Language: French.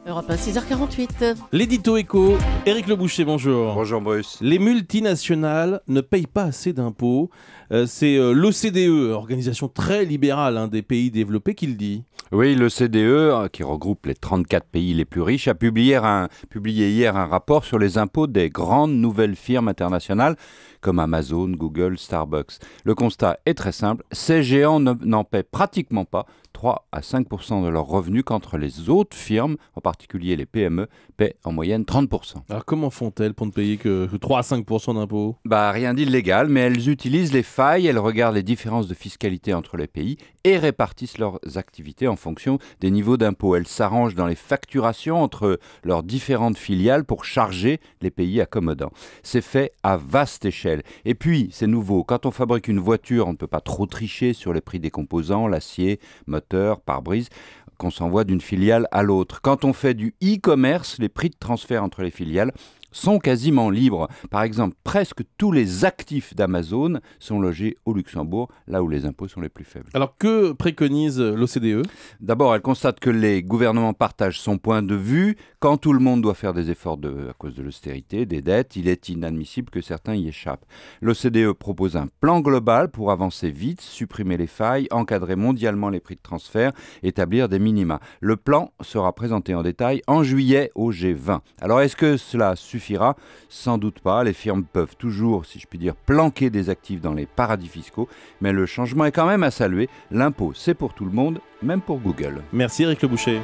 Europe 1, 6h48. L'édito éco, Éric Le Boucher, bonjour. Bonjour Bruce. Les multinationales ne payent pas assez d'impôts. C'est l'OCDE, organisation très libérale des pays développés, qui le dit. Oui, l'OCDE, qui regroupe les 34 pays les plus riches, a publié hier un rapport sur les impôts des grandes nouvelles firmes internationales comme Amazon, Google, Starbucks. Le constat est très simple, ces géants n'en paient pratiquement pas 3 à 5% de leurs revenus, qu'entre les autres firmes, en particulier les PME, paient en moyenne 30%. Alors comment font-elles pour ne payer que 3 à 5% d'impôts ? Rien d'illégal, mais elles utilisent les failles, elles regardent les différences de fiscalité entre les pays et répartissent leurs activités en fonction des niveaux d'impôts. Elles s'arrangent dans les facturations entre leurs différentes filiales pour charger les pays accommodants. C'est fait à vaste échelle. Et puis, c'est nouveau, quand on fabrique une voiture, on ne peut pas trop tricher sur les prix des composants, l'acier, moteur, pare-brise, qu'on s'envoie d'une filiale à l'autre. Quand on fait du e-commerce, les prix de transfert entre les filiales sont quasiment libres. Par exemple, presque tous les actifs d'Amazon sont logés au Luxembourg, là où les impôts sont les plus faibles. Alors que préconise l'OCDE ? D'abord, elle constate que les gouvernements partagent son point de vue. Quand tout le monde doit faire des efforts à cause de l'austérité, des dettes, il est inadmissible que certains y échappent. L'OCDE propose un plan global pour avancer vite, supprimer les failles, encadrer mondialement les prix de transfert, établir des minima. Le plan sera présenté en détail en juillet au G20. Alors, est-ce que cela suffira ? Sans doute pas. Les firmes peuvent toujours, si je puis dire, planquer des actifs dans les paradis fiscaux, mais le changement est quand même à saluer. L'impôt, c'est pour tout le monde, même pour Google. Merci Éric Le Boucher.